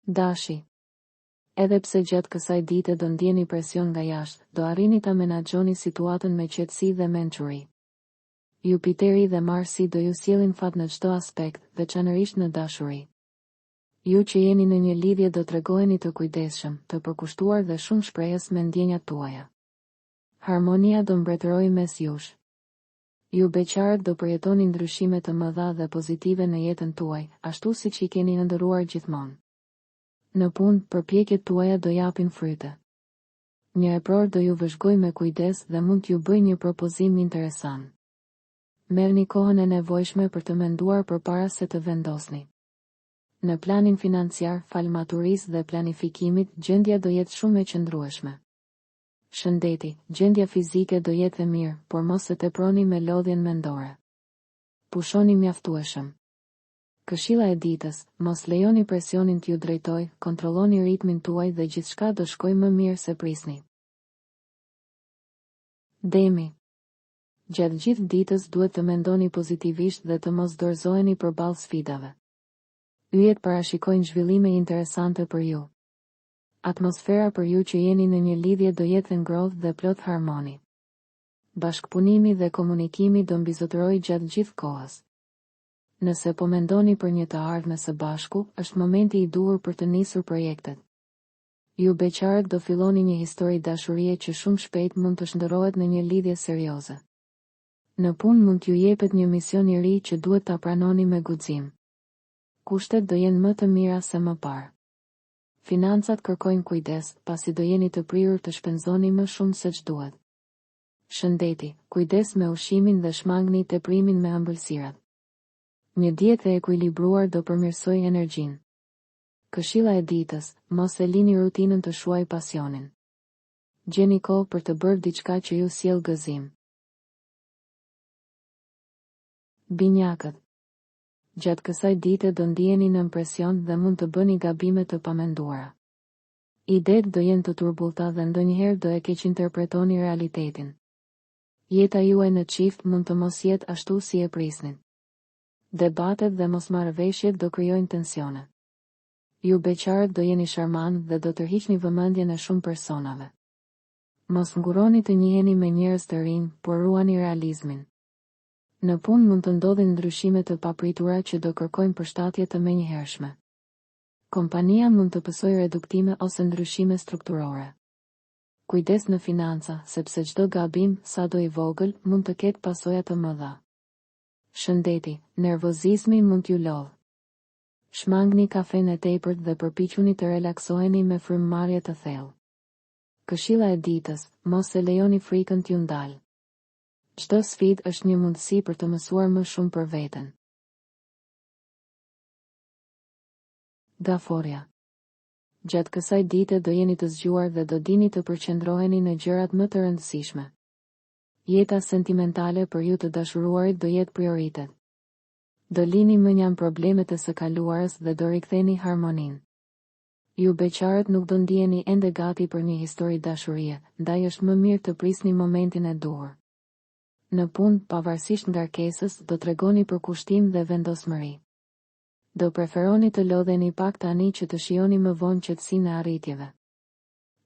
Dashi. Edhe pse gjatë kësaj dite do ndjeni presion nga jashtë, do arrini ta menaxhoni situatën me qetësi dhe mençuri. Jupiteri dhe Marsi do ju sjellin fat në çdo aspekt, veçanërisht në dashuri. Ju që jeni në një lidhje do tregoheni të kujdesshëm, të përkushtuar dhe shumë shprehës me ndjenjat tuaja. Harmonia do mbretërojë mes jush. Ju beqarët do përjetoni ndryshime të mëdha dhe pozitive në jetën tuaj, ashtu siç I keni ëndërruar gjithmonë. Në punë, përpjekjet tuaja do japin fryte. Një epror do ju vëzhgojë me kujdes dhe mund t'ju bëjë një propozim interesant. Merrni kohën e nevojshme për të menduar përpara se të vendosni. Në planin financiar, fal maturisë dhe planifikimit, gjendja do jetë shumë e qëndrueshme. Shëndeti, gjendja fizike do jetë e mirë, por mos e teproni me lodhjen mendore. Pushoni mjaftueshëm. Këshilla e ditës, mos lejoni presionin t'ju drejtojë, kontrolloni ritmin tuaj dhe gjithçka do shkojë më mirë se prisni. Demi. Gjatë gjithë ditës duhet të mendoni pozitivisht dhe të mos dorëzoheni përballë sfidave. Yjet parashikojnë zhvillime interesante për ju. Atmosfera për ju që jeni në një lidhje do jetë ngrohtë dhe plot harmoni. Bashkëpunimi dhe komunikimi do mbizotërojë gjatë gjithë kohës. Nëse po mendoni për një të ardhme së bashku, është momenti I duhur për të nisur projektet. Ju beqarët do filloni një histori dashurie që shumë shpejt mund të shndërrohet në një lidhje serioze. Në punë mund t'ju jepet një mision I ri që duhet ta pranoni me guxim. Kushtet do jenë më të mira se më parë. Financat kërkojnë kujdes, pasi do jeni të prirur të shpenzoni më shumë se ç'duhet. Shëndeti, kujdes me ushqimin dhe shmangni teprimin me ëmbëlsirat. Një dietë e ekuilibruar do përmirësojë energjinë. Këshilla e ditës, mos e lini rutinën të shuaj pasionin. Gjeni kohë për të bërë diçka që ju sjell gëzim. Binjakët. Gjatë kësaj dite do ndiheni në presion dhe mund të bëni gabime të pamenduara. Idetë do jenë të turbullta dhe ndonjëherë do e keqinterpretoni realitetin. Jeta juaj në çift mund të mos jetë ashtu si e prisnin. Debatet dhe mosmarrëveshjet do krijojnë tensione. Ju beqarët do jeni sharmant dhe do tërhiqni vëmendjen e shumë personave. Mos nguroni të njiheni me njerëz të rinj, por ruani realizmin. Në punë mund të ndodhin ndryshime të papritura që do kërkojnë përshtatje të menjëhershme. Kompania mund të pësojë reduktime ose ndryshime strukturore. Kujdes në financa, sepse çdo gabim, sado I vogël, mund të ketë pasoja të mëdha. Shëndeti, nervozizmi mund t'ju lodhë. Shmangni kafen e tepërt dhe përpiquni të relaksoheni me frymëmarrje të thellë. Këshilla e ditës, mos e lejoni frikën t'ju ndalë. Çdo sfidë është një mundësi për të mësuar më shumë për veten. Gaforja. Gjatë kësaj dite do jeni të zgjuar dhe do dini të përqendroheni në gjërat më të rëndësishme. Jeta sentimentale për ju të dashuruarit do jetë prioritet. Do lini mënjan problemet e së kaluarës dhe do riktheni harmoninë. Ju beqarët nuk do ndiheni ende gati për një histori dashurie, ndaj është më mirë të prisni momentin e duhur. Në punë, pavarësisht ngarkesës, do tregoni përkushtim dhe vendosmëri. Do preferoni të lodheni pak tani që të shijoni më vonë qetësinë e arritjeve.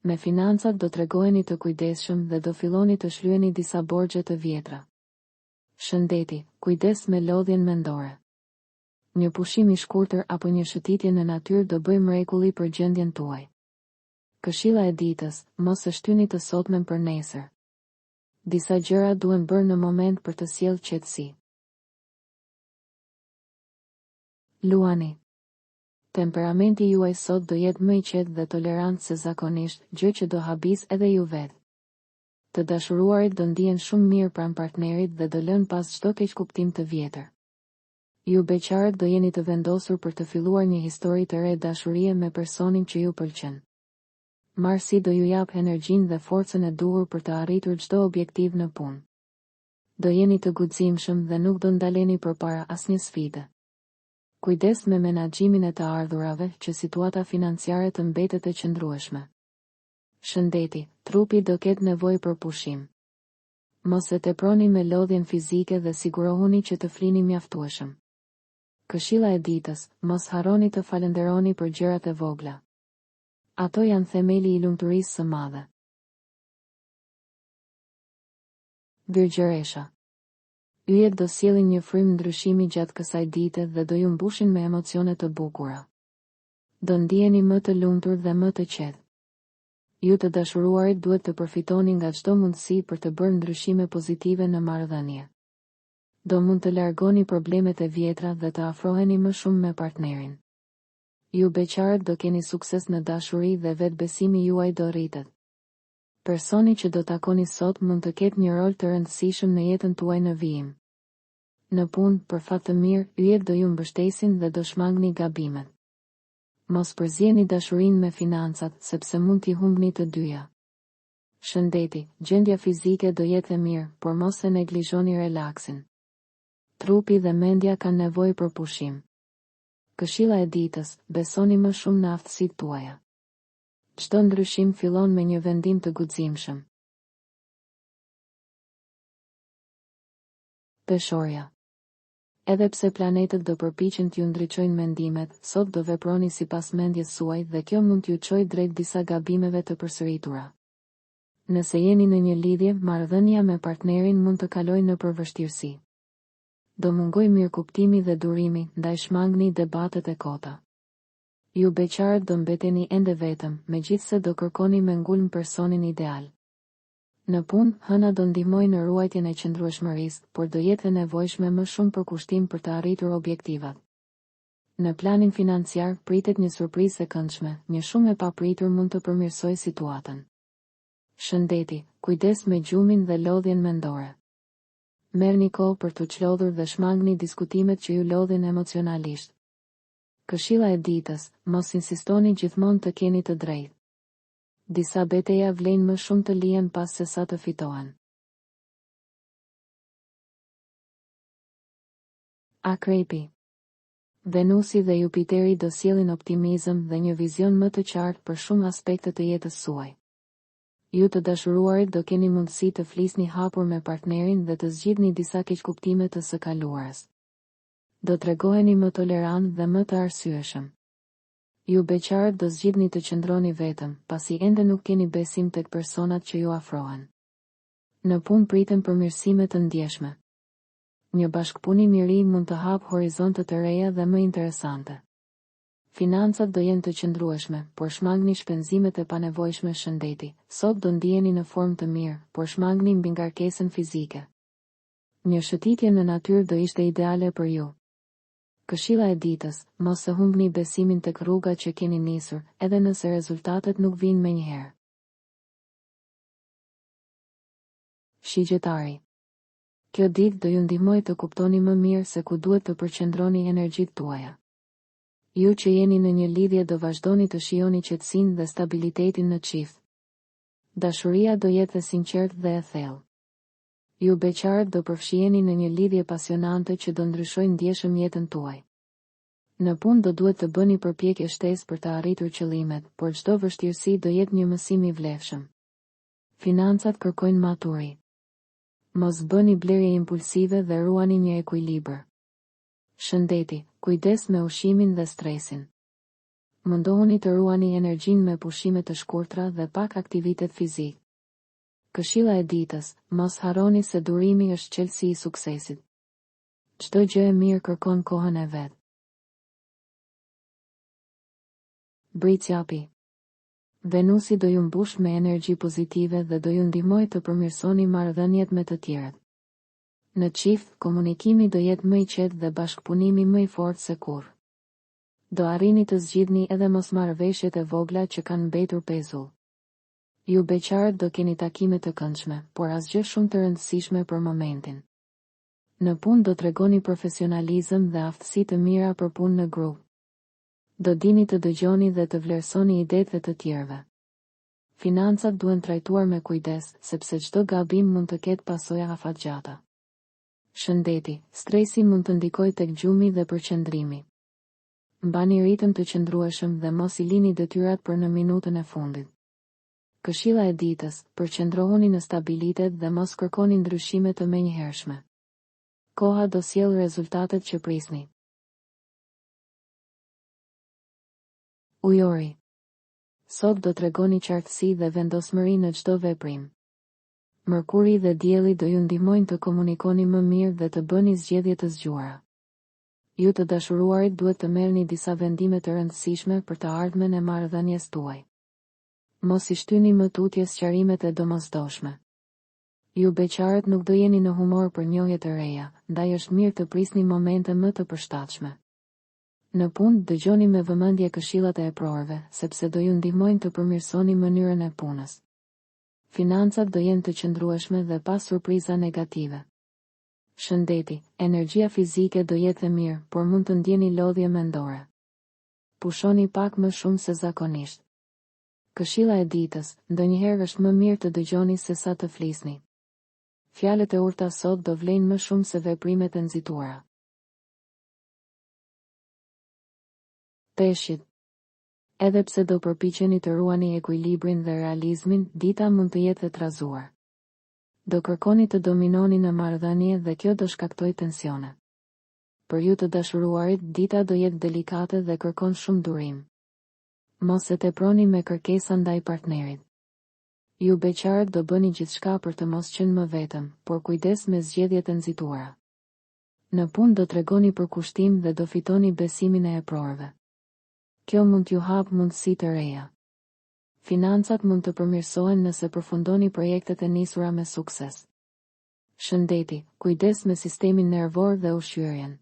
Me financat do tregoheni të kujdesshëm dhe do filloni të shlyeni disa borxhe të vjetra. Shëndeti, kujdes me lodhjen mendore. Një pushim I shkurtër apo një shëtitje në natyrë do bëjë mrekulli për gjendjen tuaj. Këshilla e ditës, mos e shtyni të sotmen për nesër. Disa gjëra duhen bërë në moment për të sjellë qetësi. Luani. Temperamenti juaj sot do jetë më I qetë dhe tolerant se zakonisht, gjë që do habis edhe ju vetë. Të dashuruarit do ndihen shumë mirë pranë partnerit dhe do lënë pas çdo keqkuptim të vjetër. Ju beqarët do jeni të vendosur për të filluar një histori të re dashurie me personin që ju pëlqen. Marsi do ju jap energjinë dhe forcën e duhur për të arritur çdo objektiv në punë. Do jeni të guximshëm dhe nuk do ndaleni përpara asnjë sfide. Kujdes me menaxhimin e të ardhurave që situata financiare të mbetet e qëndrueshme. Shëndeti, trupi do ketë nevojë për pushim. Mos e teproni me lodhjen fizike dhe sigurohuni që të flini mjaftueshëm. Këshilla e ditës, mos harroni të falenderoni për gjërat e vogla. Ato janë themeli i lumturisë së madhe. Virgjëresha. Yjet do sjellin një frymë ndryshimi gjatë kësaj dite dhe do ju mbushin me emocione të bukura. Do ndiheni më të lumtur dhe më të qetë. Ju të dashuruarit duhet të përfitoni nga çdo mundësi për të bërë ndryshime pozitive në marrëdhënie. Do mund të largoni problemet e vjetra dhe të afroheni më shumë me partnerin. Ju beqarët do keni sukses në dashuri dhe vetbesimi juaj do rritet. Personi që do takoni sot mund të ketë një rol të rëndësishëm në jetën tuaj në vijim. Në punë, për fat të mirë, yjet do ju mbështesin dhe do shmangni gabimet. Mos përzjeni dashurinë me financat, sepse mund t'i humbni të dyja. Shëndeti, gjendja fizike do jetë e mirë, por mos e neglizhoni relaksin. Trupi dhe mendja kanë nevojë për pushim. Këshilla e ditës, besoni më shumë në aftësitë tuaja. Çdo ndryshim fillon me një vendim të guximshëm. Peshorja. Edhe pse planetët do përpiqen t'ju ndriçojnë mendimet, sot do veproni sipas mendjes suaj dhe kjo mund t'ju çojë drejt disa gabimeve të përsëritura. Nëse jeni në një lidhje, marrëdhënia me partnerin mund të kalojë në vështirësi. Do mungoj mirëkuptimi dhe durimi, ndaj shmangni debatet e kota. Ju beqarët do mbeteni ende vetëm, megjithse do kërkoni me ngulm personin ideal. Në punë, hëna do ndihmojë në ruajtjen e qëndrueshmërisë, por do jetë e nevojshme më shumë përkushtim për të arritur objektivat. Në planin financiar, pritet një surprizë e këndshme, një shumë e papritur mund të përmirësojë situatën. Shëndeti, kujdes me gjumin dhe lodhjen mendore. Merrni kohë për të çlodhur dhe shmangni diskutimet që ju lodhin emocionalisht. Këshilla e ditës, mos insistoni gjithmonë të keni të drejtë. Disa betejë vlen më shumë të lihen pas se sa të fitohen. Akrepi. Venusi dhe Jupiteri do sjellin optimizëm dhe një vizion më të qartë për shumë aspekte të jetës suaj. Ju të dashuruarit do keni mundësi të flisni hapur me partnerin dhe të zgjidhni disa keqkuptime të së kaluarës. Do tregoheni më tolerant dhe më të arsyeshëm. Ju beqarët do zgjidhni të qëndroni vetëm, pasi ende nuk keni besim tek personat që ju afrohen. Në punë priten përmirësime të ndjeshme. Një bashkëpunim i ri mund të hapë horizonte të reja dhe më interesante. Financat do jenë të qëndrueshme, por shmangni shpenzimet e panevojshme. Shëndeti, sot do ndiheni në formë të mirë, por shmangni mbi ngarkesën fizike. Një shëtitje në natyrë do ishte ideale për ju. Këshilla e ditës, mos e humbni besimin tek rruga që keni nisur, edhe nëse rezultatet nuk vijnë menjëherë. Shigjetari. Kjo ditë do ju ndihmojë të kuptoni më mirë se ku duhet të përqendroni energjitë tuaja. Ju që jeni në një lidhje do vazhdoni të shijoni qetësinë dhe stabilitetin në çift. Dashuria do jetë e sinqertë dhe e thellë. Ju beqarët do përfshiheni në një lidhje pasionante që do ndryshojë ndjeshëm jetën tuaj. Në punë do duhet të bëni përpjekje shtesë për të arritur qëllimet, por çdo vështirësi do jetë një mësim i vlefshëm. Financat kërkojnë maturi. Mos bëni blerje impulsive dhe ruani një ekuilibër. Shëndeti, kujdes me ushimin dhe stresin. Mundohuni të ruani energjinë me pushime të shkurtra dhe pak aktivitet fizik. Këshilla e ditës, mos harroni se durimi është çelësi i suksesit. Çdo gjë e mirë kërkon kohën e vet. Britsjapi. Venusi do ju mbush me energji pozitive dhe do ju ndihmojë të përmirësoni marrëdhëniet me të tjerët. Në çift, komunikimi do jetë më i qetë dhe bashkëpunimi më i fortë se kurrë. Do arrini të zgjidhni edhe mosmarrëveshjet e vogla që kanë mbetur pezull. Ju beqarët do keni takime të këndshme, por asgjë shumë të rëndësishme për momentin. Në punë do tregoni profesionalizëm dhe aftësi të mira për punë në grup. Do dini të dëgjoni dhe të vlerësoni idetë e të tjerëve. Financat duhen trajtuar me kujdes, sepse çdo gabim mund të ketë pasoja afatgjata. Shëndeti, stresi mund të ndikojë tek gjumi dhe përqendrimi. Mbani ritëm të qëndrueshëm dhe mos i lini detyrat për në minutën e fundit. Këshilla e ditës, përqendrohuni në stabilitet dhe mos kërkoni ndryshime të menjëhershme. Koha do sjellë rezultatet që prisni. Ujori. Sot do tregoni qartësi dhe vendosmëri në çdo veprim. Mërkuri dhe dielli do ju ndihmojnë të komunikoni më mirë dhe të bëni zgjedhje të zgjuara. Ju të dashuruarit duhet të merrni disa vendime të rëndësishme për të ardhmen e marrëdhënies tuaj. Mos I shtyni më tutje sqarimet e domosdoshme. Ju beqarët nuk do jeni në humor për njohje të reja, ndaj është mirë të prisni momente më të përshtatshme. Në punë dëgjoni me vëmendje këshillat e eprorëve, sepse do ju ndihmojnë të përmirësoni mënyrën e punës. Financat do jenë të qëndrueshme dhe pa surpriza negative. Shëndeti, energjia fizike do jetë e mirë, por mund të ndjeni lodhje mendore. Pushoni pak më shumë se zakonisht. Këshilla e ditës, ndonjëherë është më mirë të dëgjoni se sa të flisni. Fjalët e urta sot do vlejnë më shumë se veprimet e nxituara. Peshqit. Edhe pse do përpiqeni të ruani ekuilibrin dhe realizmin, dita mund të jetë e trazuar. Do kërkoni të dominoni në marrëdhënie dhe kjo do shkaktoj tensione. Për ju të dashuruarit, dita do jetë delikate dhe kërkon shumë durim. Mos e teproni me kërkesa ndaj partnerit. Ju beqarët do bëni gjithçka për të mos qenë më vetëm, por kujdes me zgjedhjet e nxituara. Në punë do tregoni për kushtim dhe do fitoni besimin e eprorëve. Kjo mund t'ju hap mundësi të reja. Financat mund të përmirësohen nëse përfundoni projektet e nisura me sukses. Shëndeti, kujdes me sistemin nervor dhe ushqyerjen.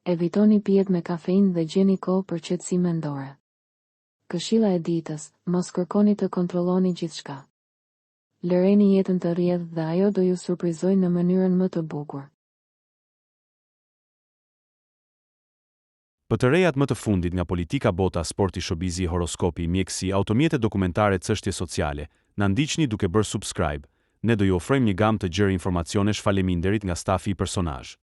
Evitoni pijet me kafeinë dhe gjeni kohë për qetësi mendore. Këshilla e ditës, mos kërkoni të kontrolloni gjithçka. Lëreni jetën të rrjedhë dhe ajo do ju surprizojë në mënyrën më të bukur. Për të rejat më të fundit nga politika, bota, sporti, shobizi, horoskopi, mjekësi, automjete dokumentare, çështje sociale, na ndiqni duke bërë subscribe. Ne do ju ofrojmë një gamë të gjerë informacionesh faleminderit nga stafi I personazh.